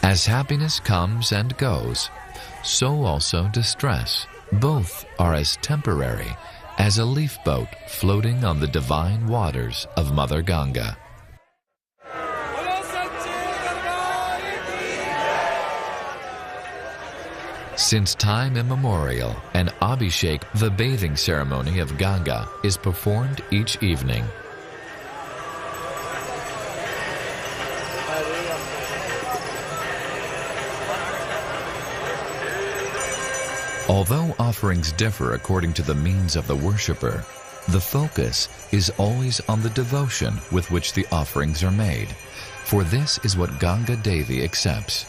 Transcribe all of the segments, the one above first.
As happiness comes and goes, so also distress. Both are as temporary as a leaf boat floating on the divine waters of Mother Ganga. Since time immemorial, an Abhishek, the bathing ceremony of Ganga, is performed each evening. Although offerings differ according to the means of the worshipper, the focus is always on the devotion with which the offerings are made, for this is what Ganga Devi accepts.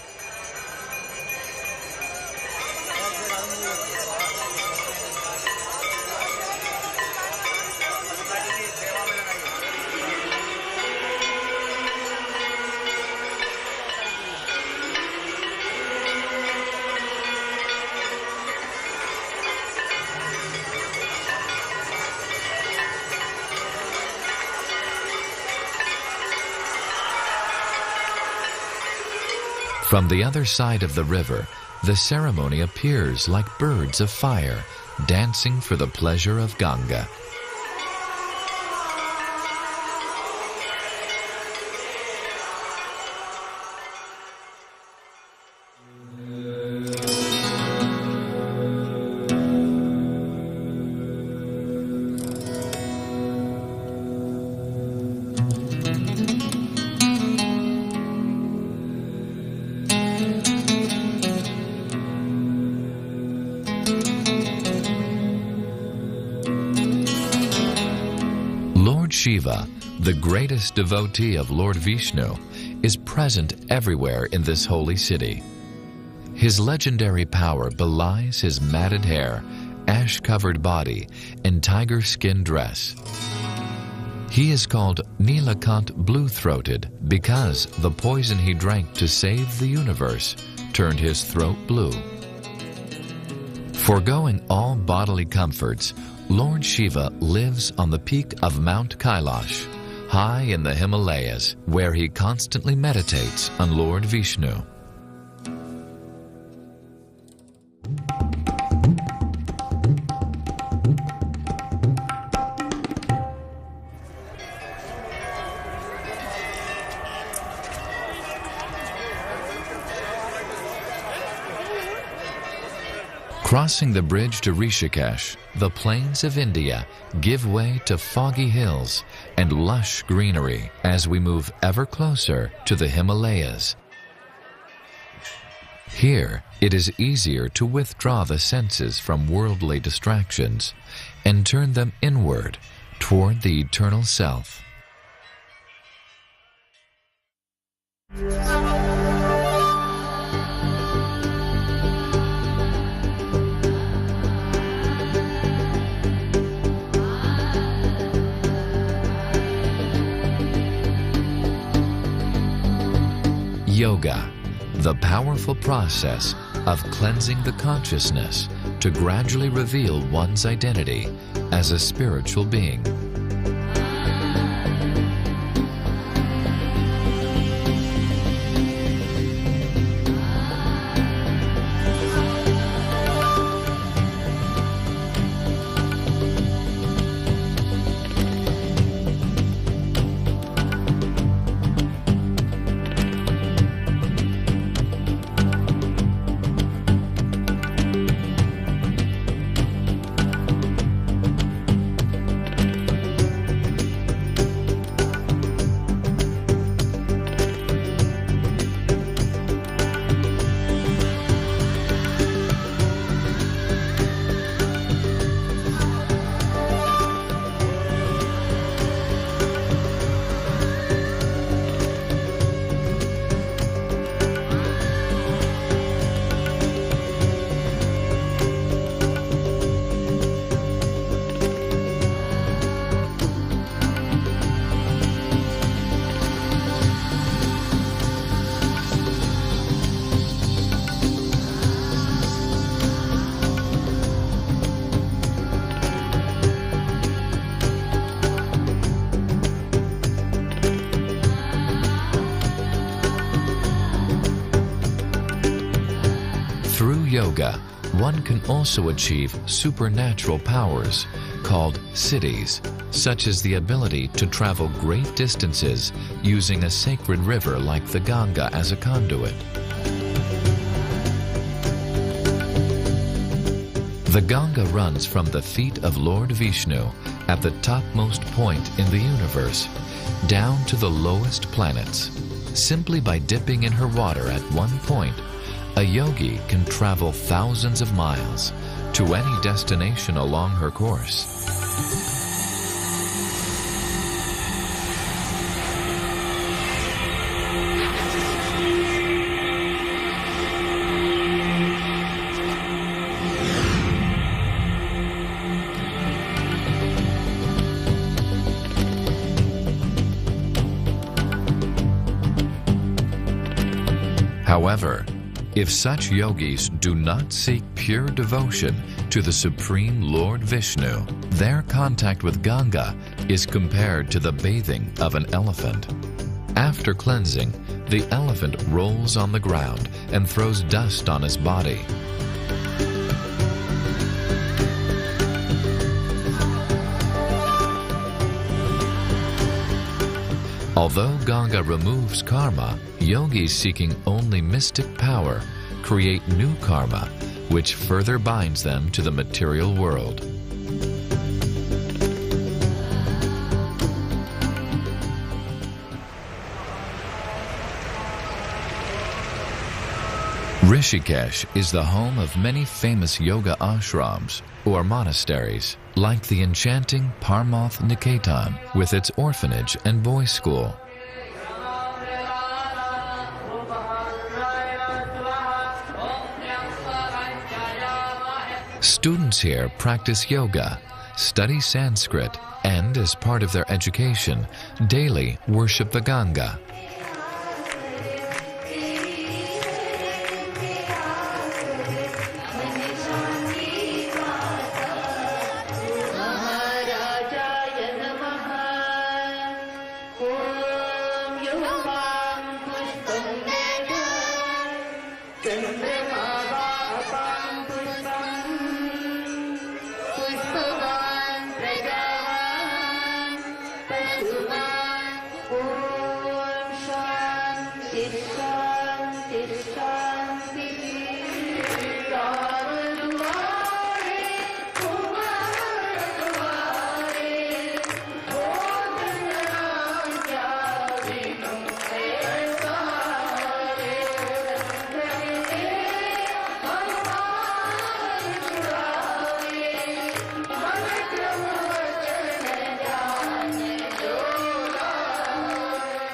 From the other side of the river, the ceremony appears like birds of fire, dancing for the pleasure of Ganga. Lord Shiva, the greatest devotee of Lord Vishnu, is present everywhere in this holy city. His legendary power belies his matted hair, ash-covered body, and tiger-skin dress. He is called Nilakant blue-throated because the poison he drank to save the universe turned his throat blue. Foregoing all bodily comforts, Lord Shiva lives on the peak of Mount Kailash, high in the Himalayas, where he constantly meditates on Lord Vishnu. Crossing the bridge to Rishikesh, the plains of India give way to foggy hills and lush greenery as we move ever closer to the Himalayas. Here, it is easier to withdraw the senses from worldly distractions and turn them inward toward the eternal self. Yoga, the powerful process of cleansing the consciousness to gradually reveal one's identity as a spiritual being. yoga, one can also achieve supernatural powers called siddhis, such as the ability to travel great distances using a sacred river like the Ganga as a conduit. The Ganga runs from the feet of Lord Vishnu at the topmost point in the universe down to the lowest planets. Simply by dipping in her water at one point, a yogi can travel thousands of miles to any destination along her course. However, if such yogis do not seek pure devotion to the Supreme Lord Vishnu, their contact with Ganga is compared to the bathing of an elephant. After cleansing, the elephant rolls on the ground and throws dust on his body. Although Ganga removes karma, yogis seeking only mystic power create new karma, which further binds them to the material world. Rishikesh is the home of many famous yoga ashrams, or monasteries, like the enchanting Parmarth Niketan with its orphanage and boys' school. Students here practice yoga, study Sanskrit, and as part of their education, daily worship the Ganga.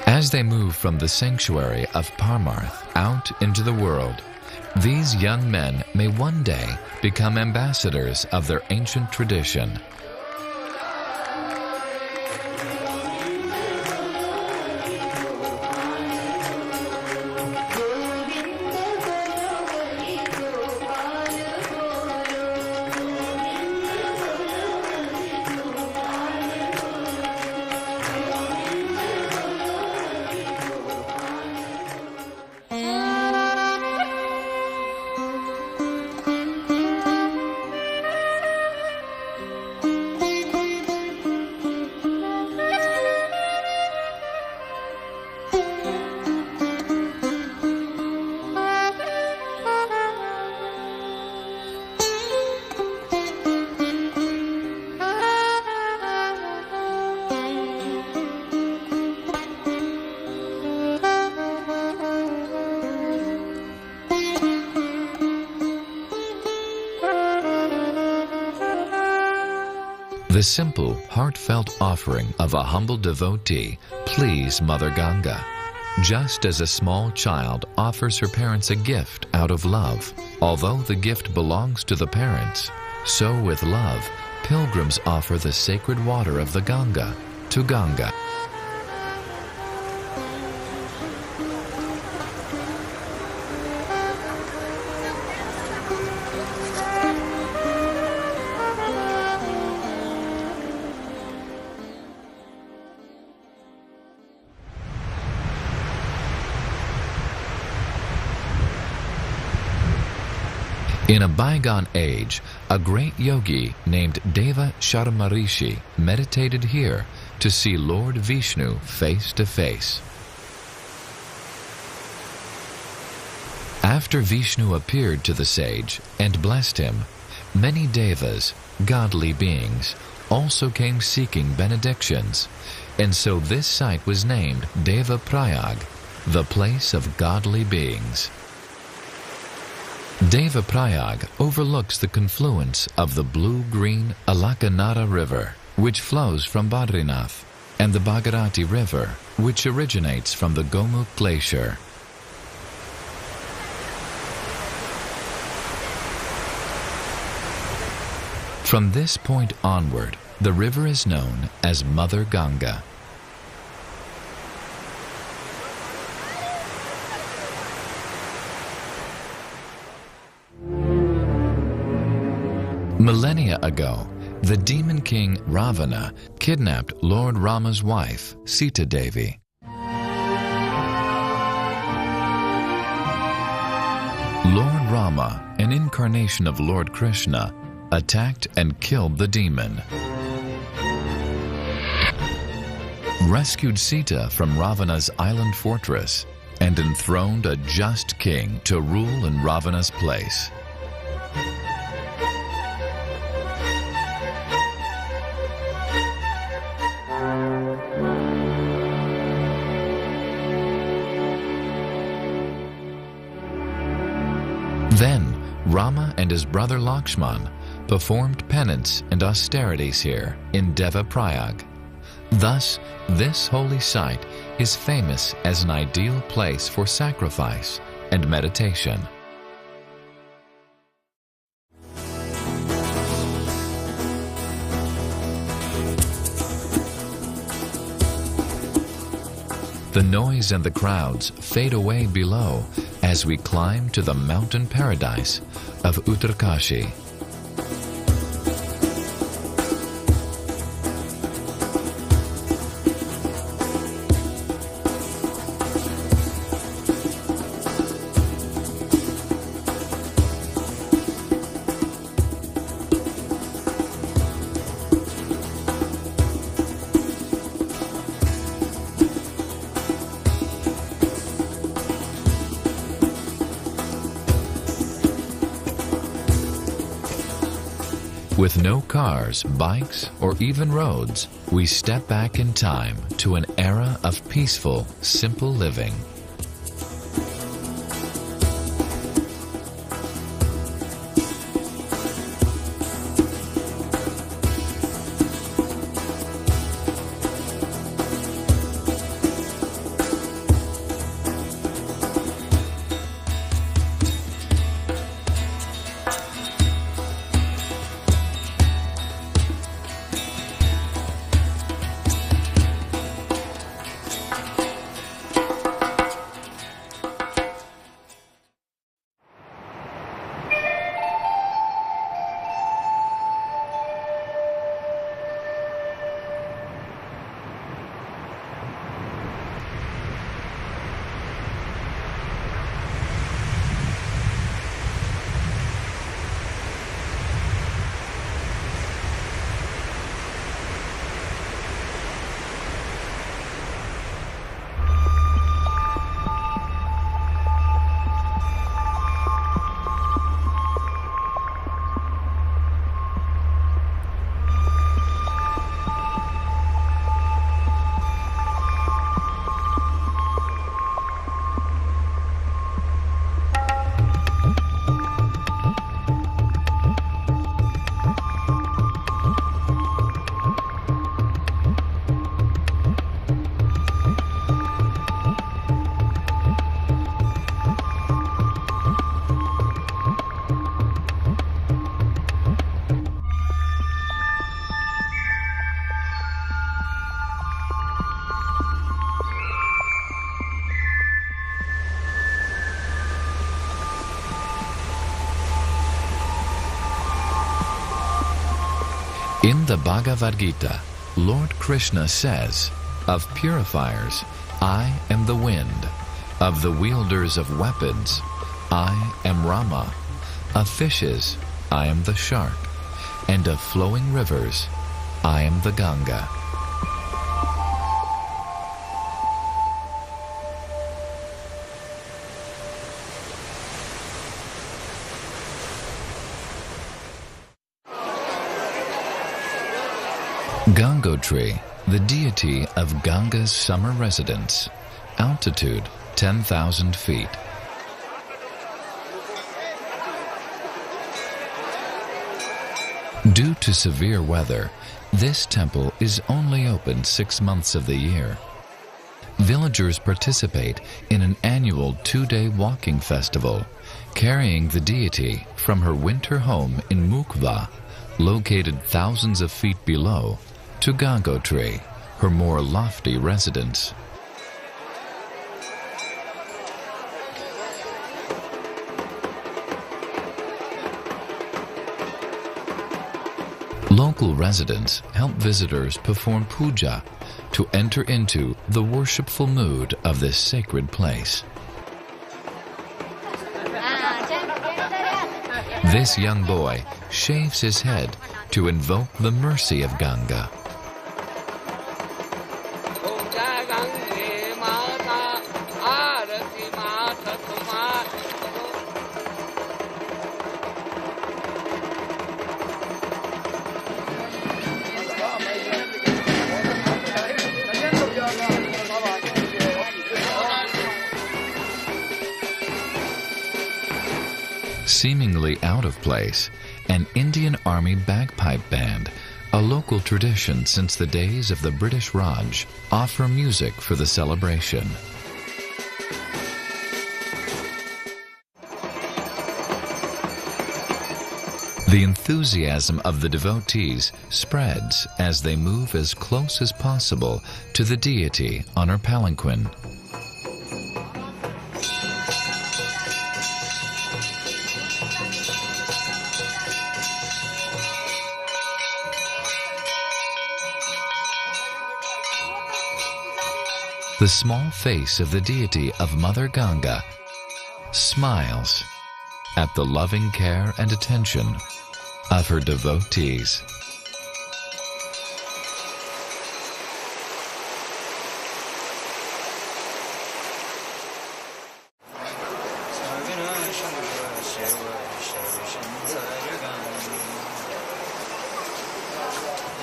As they move from the sanctuary of Parmarth out into the world, these young men may one day become ambassadors of their ancient tradition. The simple, heartfelt offering of a humble devotee please Mother Ganga. Just as a small child offers her parents a gift out of love, although the gift belongs to the parents, so with love, pilgrims offer the sacred water of the Ganga to Ganga. In a bygone age, a great yogi named Deva Sharmarishi meditated here to see Lord Vishnu face to face. After Vishnu appeared to the sage and blessed him, many devas, godly beings, also came seeking benedictions, and so this site was named Deva Prayag, the place of godly beings. Deva Prayag overlooks the confluence of the blue-green Alakanara River, which flows from Badrinath, and the Bhagirati River, which originates from the Gomukh Glacier. From this point onward, the river is known as Mother Ganga. Millennia ago, the demon king Ravana kidnapped Lord Rama's wife, Sita Devi. Lord Rama, an incarnation of Lord Krishna, attacked and killed the demon, rescued Sita from Ravana's island fortress, and enthroned a just king to rule in Ravana's place. Then Rama and his brother Lakshman performed penance and austerities here in Deva Prayag. Thus, this holy site is famous as an ideal place for sacrifice and meditation. The noise and the crowds fade away below as we climb to the mountain paradise of Uttarkashi. With no cars, bikes, or even roads, we step back in time to an era of peaceful, simple living. In the Bhagavad Gita, Lord Krishna says, "Of purifiers, I am the wind. Of the wielders of weapons, I am Rama. Of fishes, I am the shark, and of flowing rivers, I am the Ganga. Gangotri, the deity of Ganga's summer residence, altitude 10,000 feet. Due to severe weather, this temple is only open 6 months of the year. Villagers participate in an annual 2-day walking festival, carrying the deity from her winter home in Mukva, located thousands of feet below, to Gangotri, her more lofty residence. Local residents help visitors perform puja to enter into the worshipful mood of this sacred place. This young boy shaves his head to invoke the mercy of Ganga. Seemingly out of place, an Indian Army bagpipe band, a local tradition since the days of the British Raj, offer music for the celebration. The enthusiasm of the devotees spreads as they move as close as possible to the deity on her palanquin. The small face of the deity of Mother Ganga smiles at the loving care and attention of her devotees.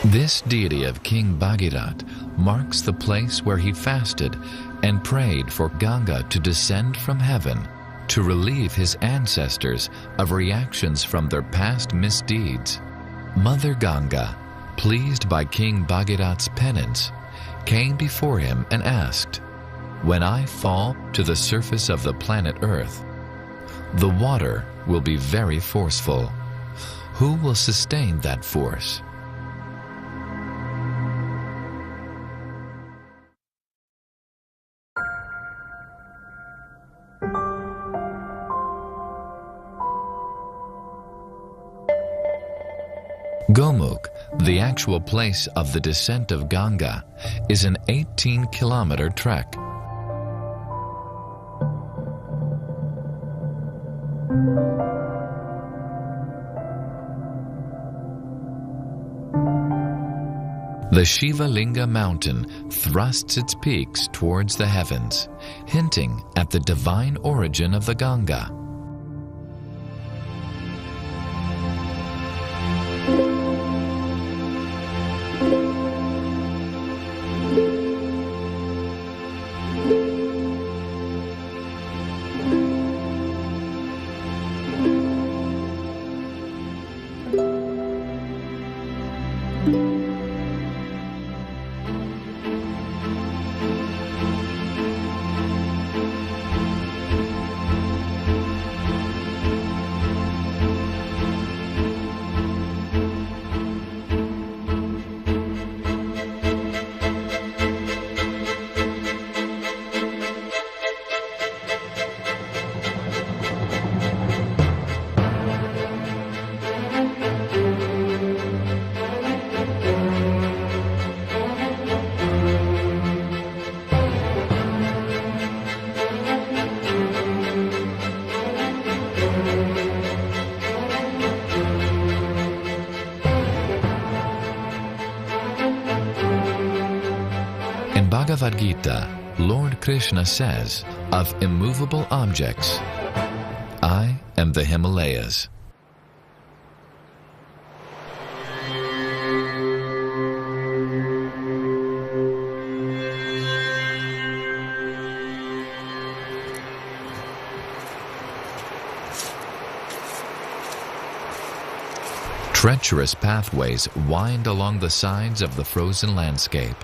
This deity of King Bhagirat marks the place where he fasted and prayed for Ganga to descend from heaven to relieve his ancestors of reactions from their past misdeeds. Mother Ganga, pleased by King Bhagirat's penance, came before him and asked, "When I fall to the surface of the planet Earth, the water will be very forceful. Who will sustain that force?" Gomukh, the actual place of the descent of Ganga, is an 18-kilometer trek. The Shiva Linga mountain thrusts its peaks towards the heavens, hinting at the divine origin of the Ganga. Bhagavad Gita, Lord Krishna says of immovable objects, "I am the Himalayas." Treacherous pathways wind along the sides of the frozen landscape.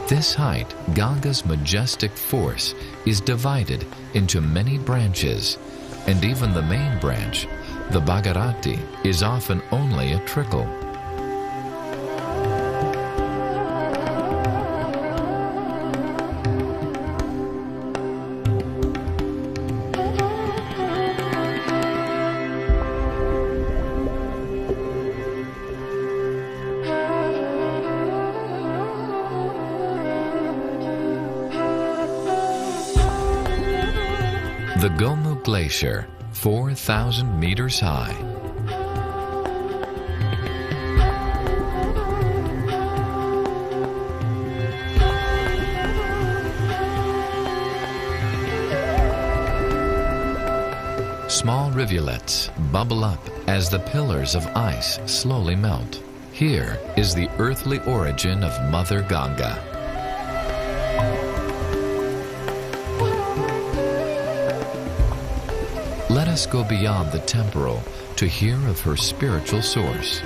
This height, Ganga's majestic force, is divided into many branches, and even the main branch, the Bhagirati, is often only a trickle. The Gomu Glacier, 4,000 meters high. Small rivulets bubble up as the pillars of ice slowly melt. Here is the earthly origin of Mother Ganga. Let us go beyond the temporal to hear of her spiritual source.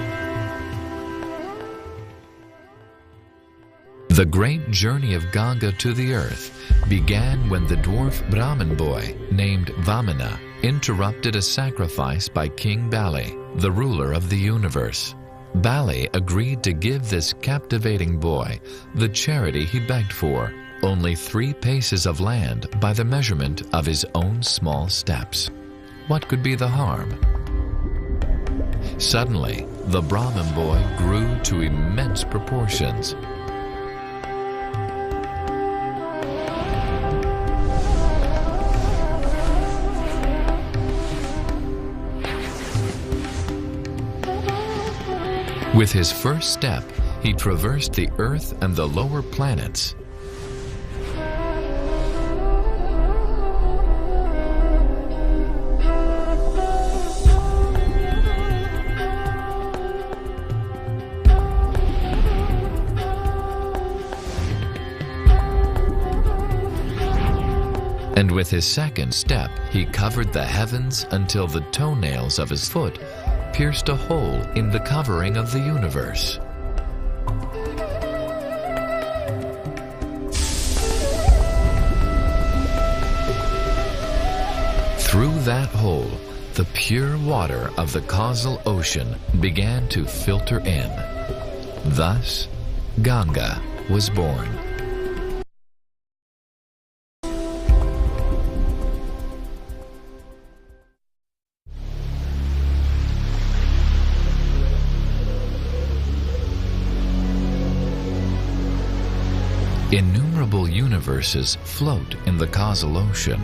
The great journey of Ganga to the earth began when the dwarf Brahmin boy named Vamana interrupted a sacrifice by King Bali, the ruler of the universe. Bali agreed to give this captivating boy the charity he begged for, only 3 paces of land by the measurement of his own small steps. What could be the harm? Suddenly, the Brahmin boy grew to immense proportions. With his first step, he traversed the Earth and the lower planets. And with his second step, he covered the heavens until the toenails of his foot pierced a hole in the covering of the universe. Through that hole, the pure water of the causal ocean began to filter in. Thus, Ganga was born. Innumerable universes float in the causal ocean.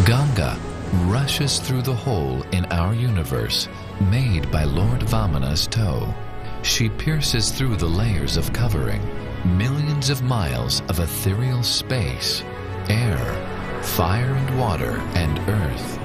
Ganga rushes through the hole in our universe, made by Lord Vamana's toe. She pierces through the layers of covering, millions of miles of ethereal space, air, fire and water, and earth.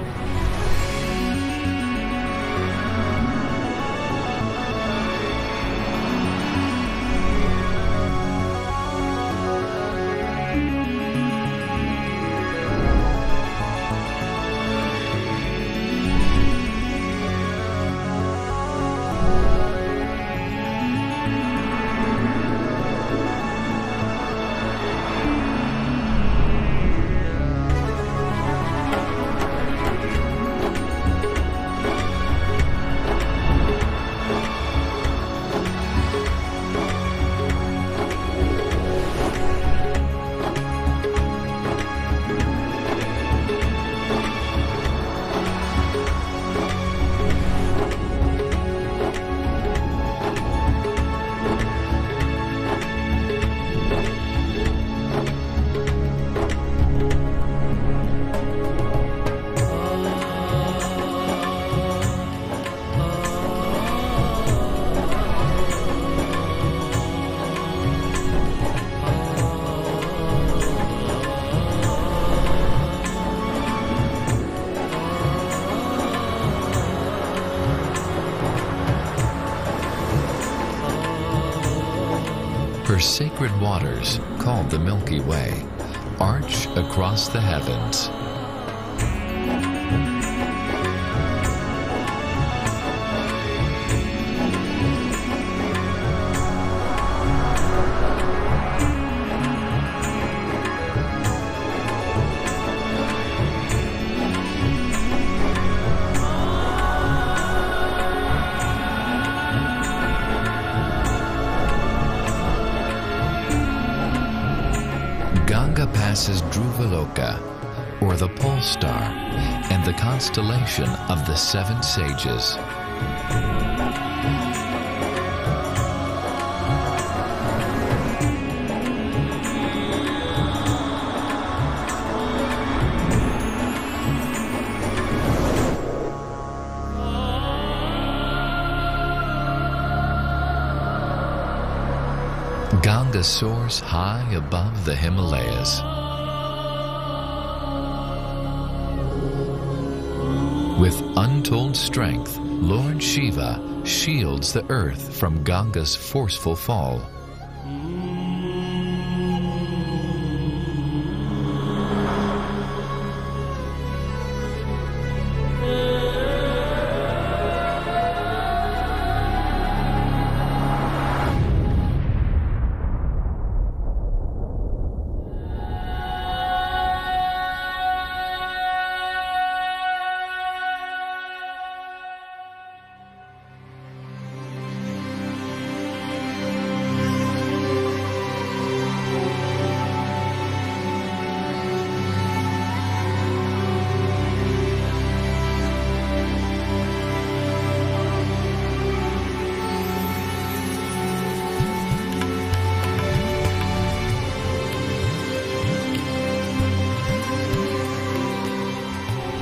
Her sacred waters, called the Milky Way, arch across the heavens. Ganga passes Dhruvaloka, or the pole star, and the constellation of the seven sages. Ganga soars high above the Himalayas. With untold strength, Lord Shiva shields the earth from Ganga's forceful fall.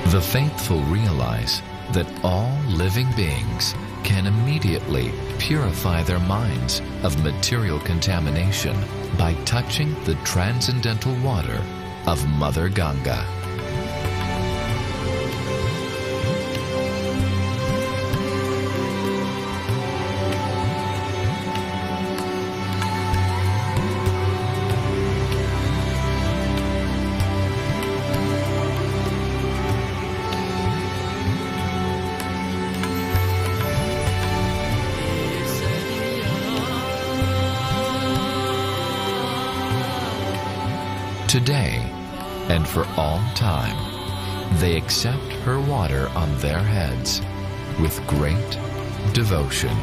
The faithful realize that all living beings can immediately purify their minds of material contamination by touching the transcendental water of Mother Ganga. Today, and for all time, they accept her water on their heads with great devotion.